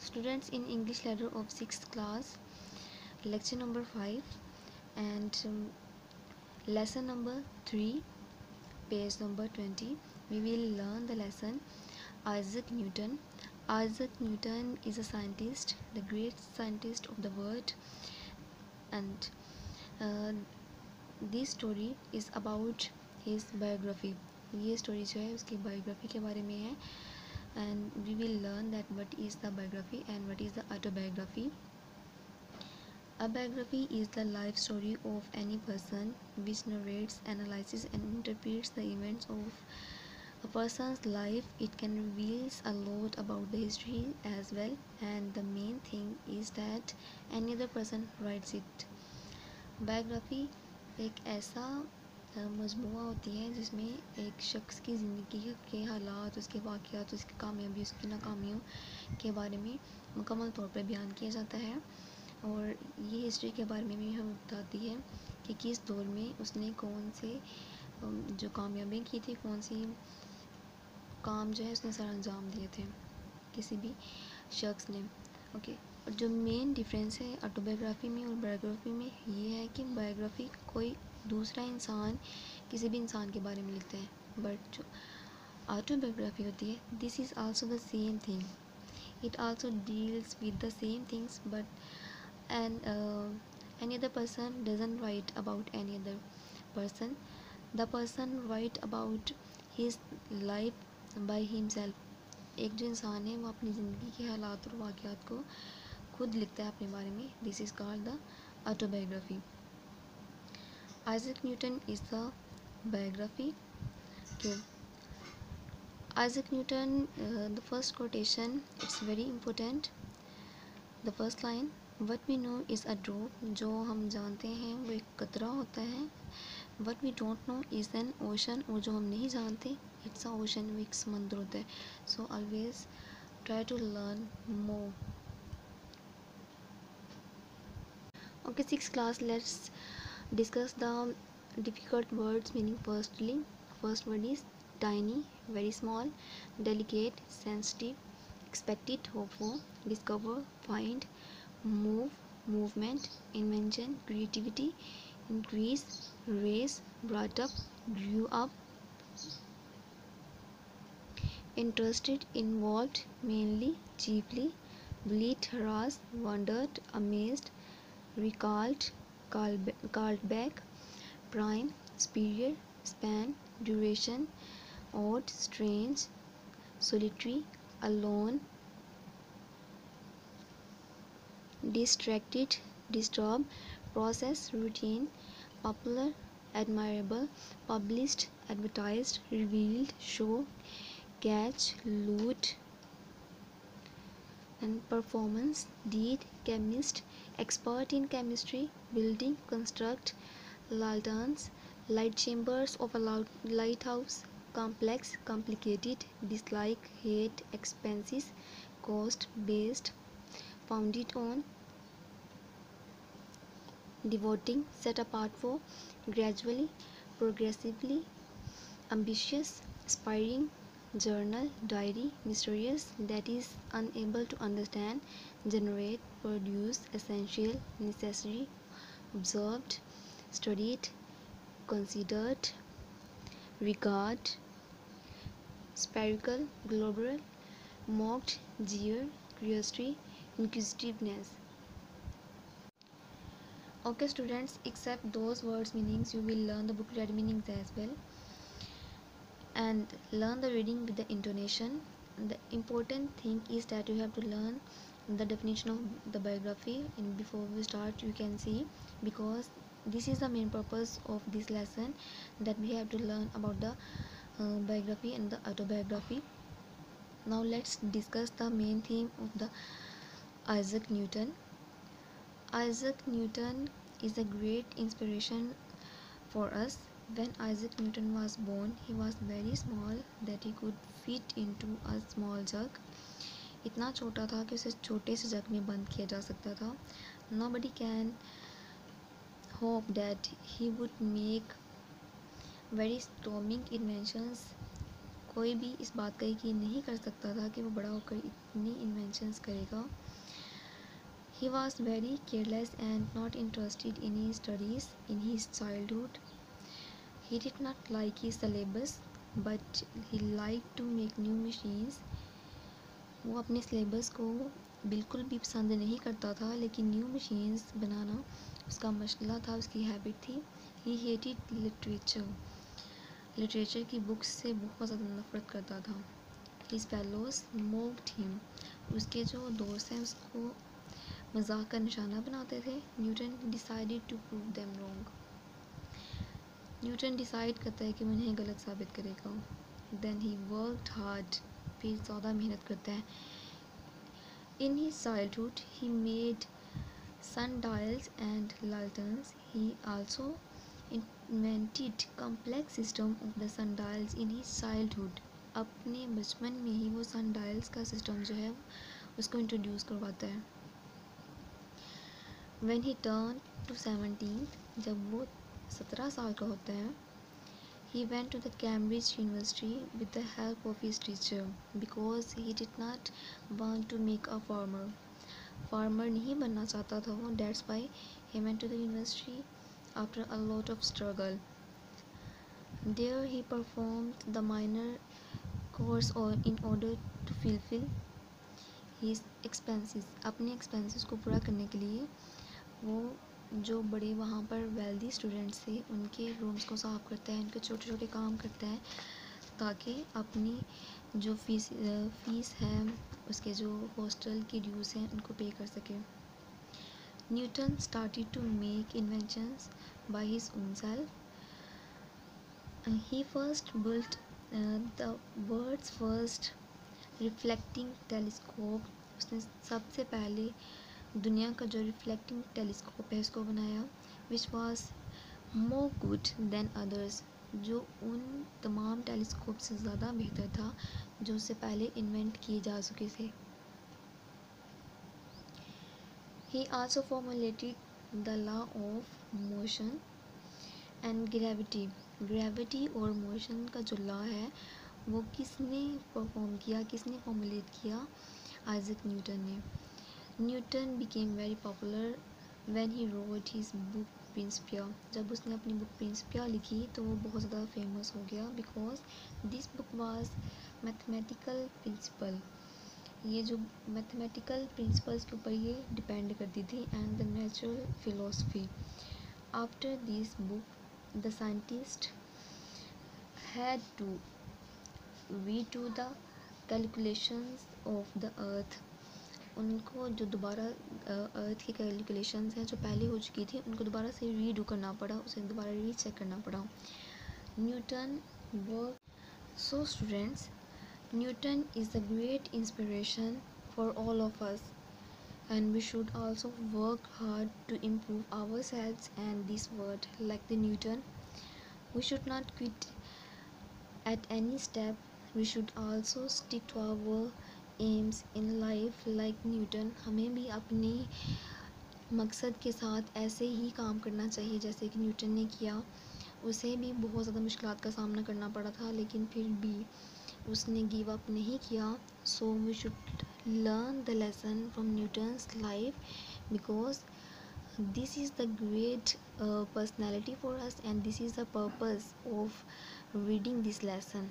Students, in English ladder of 6th class, lecture number 5 and lesson number 3, page number 20, we will learn the lesson Isaac Newton. Isaac Newton is a scientist, the great scientist of the world, and uh, this story is about his biography. ये story जो है उसकी biography के बारे में है, and we will learn that what is the biography and what is the autobiography. A biography is the life story of any person which narrates, analyzes and interprets the events of a person's life. It can reveal a lot about the history as well, and the main thing is that any other person writes it. Biography एक ऐसा मजमूआ होती है जिसमें एक शख्स की ज़िंदगी के हालात, उसके वाक़यात, उसकी कामयाबी, उसकी नाकामियों के बारे में मुकम्मल तौर पर बयान किया जाता है, और ये हिस्ट्री के बारे में भी हमें बताती है कि किस दौर में उसने कौन से जो कामयाबी की थी, कौन सी काम जो है उसने सर अंजाम दिए थे किसी भी शख्स ने. ओके, और जो मेन डिफरेंस है ऑटोबायोग्राफी में और बायोग्राफी में ये है कि बायोग्राफी कोई दूसरा इंसान किसी भी इंसान के बारे में लिखता है, बट जो ऑटोबायोग्राफी होती है, this is also the same thing. It also deals with the same things, but and any other person doesn't write about any other person. The person write about his life by himself. एक जो इंसान है वो अपनी ज़िंदगी के हालात और वाक़यात को खुद लिखता है अपने बारे में. This is called the autobiography. Isaac Newton is the biography. Isaac Newton, the first quotation, it's very important. The first line, what we know is a drop, जो हम जानते हैं वो एक कतरा होता है. What we don't know is an ocean, और जो हम नहीं जानते इट्स अ ओशन, वो एक समंदर होता है. So always try to learn more. Okay, 6th class, let's discuss the difficult words meaning. First word is tiny, very small, delicate, sensitive, expected, hopeful, discover, find, move, movement, invention, creativity, increase, raise, brought up, grew up, interested, involved, mainly, chiefly, bleat, harassed, wondered, amazed, recalled, called back, prime, superior, span, duration, odd, strange, solitary, alone, distracted, disturb, process, routine, popular, admirable, published, advertised, revealed, show, catch, loot, and performance, deed, chemist, expert in chemistry, building, construct, lanterns, light chambers of a lighthouse, complex, complicated, dislike, hate, expenses, cost, based, founded on, devoting, set apart for, gradually, progressively, ambitious, aspiring, journal, diary, mysterious, that is unable to understand, generate, produce, essential, necessary, observed, studied, considered, regard, spherical, global, mocked, jeer, curiosity, inquisitiveness. Okay students, except those words meanings, you will learn the book read meanings as well, and learn the reading with the intonation. The important thing is that you have to learn the definition of the biography, and before we start you can see, because this is the main purpose of this lesson, that we have to learn about the biography and the autobiography. Now let's discuss the main theme of the Isaac Newton. Isaac Newton is a great inspiration for us. When Isaac Newton was born, he was very small that he could fit into a small jug. इतना छोटा था कि उसे छोटे से जग में बंद किया जा सकता था. Nobody can hope that he would make very storming inventions. कोई भी इस बात का यकीन नहीं कर सकता था कि वो बड़ा होकर इतनी इन्वेंशंस करेगा. He was very careless and not interested in his studies in his childhood. He did not like his syllabus, but he liked to make new machines. वो अपने सिलेबस को बिल्कुल भी पसंद नहीं करता था, लेकिन न्यू मशीन्स बनाना उसका मसला था, उसकी हैबिट थी. He hated literature. लिटरेचर की बुक्स से बहुत ज़्यादा नफरत करता था. His fellows mocked him. उसके जो दोस्त हैं उसको मजाक का निशाना बनाते थे. Newton decided to prove them wrong. Newton decide करता है कि वो इन्हें गलत साबित करेगा. Then he worked hard. फिर ज़्यादा मेहनत करता है. In his childhood he made sundials and lanterns. He also invented complex system of the sundials in his childhood. अपने बचपन में ही वो sundials का सिस्टम जो है उसको इंट्रोड्यूस करवाता है. When he turned to 17, जब वो 17 साल का होता है, he went to the Cambridge University with the help of his teacher because he did not want to make a farmer. Farmer नहीं बनना चाहता था वो. That's why he went to the university after a lot of struggle. There he performed the minor course in order to fulfill his expenses. अपने expenses को पूरा करने के लिए वो जो बड़े वहाँ पर वेल्दी स्टूडेंट्स थे उनके रूम्स को साफ़ करता है, उनके छोटे छोटे काम करता है ताकि अपनी जो फीस है, उसके जो हॉस्टल की ड्यूज़ हैं उनको पे कर सके. Newton started to make inventions by his own self. He first built the world's first reflecting telescope. उसने सबसे पहले दुनिया का जो रिफ्लेक्टिंग टेलीस्कोप है उसको बनाया. which was more good than others. जो उन तमाम टेलीस्कोप से ज़्यादा बेहतर था जो उससे पहले इन्वेंट किए जा चुके थे. He also formulated the law of motion and gravity. Gravity और मोशन का जो लॉ है वो किसने परफॉर्म किया, किसने फॉर्मुलेट किया? आइजैक न्यूटन ने. Newton became very popular when he wrote his book Principia. जब उसने अपनी बुक प्रिंसिपिया लिखी तो वो बहुत ज़्यादा फेमस हो गया because this book was mathematical principle. ये जो मैथमेटिकल प्रिंसिपल्स के ऊपर ये डिपेंड करती थी and the natural philosophy. After this book the scientist had to redo the calculations of the earth. उनको जो दोबारा अर्थ की कैलकुलेशंस हैं जो पहले हो चुकी थी उनको दोबारा से रीडू करना पड़ा, उसे दोबारा रीचेक करना पड़ा. Newton work. So students, Newton is the great inspiration for all of us and we should also work hard to improve ourselves and this world like the Newton. We should not quit at any step. We should also stick to our aims in life like Newton. हमें भी अपने मकसद के साथ ऐसे ही काम करना चाहिए जैसे कि न्यूटन ने किया. उसे भी बहुत ज़्यादा मुश्किलात का सामना करना पड़ा था लेकिन फिर भी उसने गिव अप नहीं किया. So we should learn the lesson from Newton's life because this is the great personality for us and this is the purpose of reading this lesson.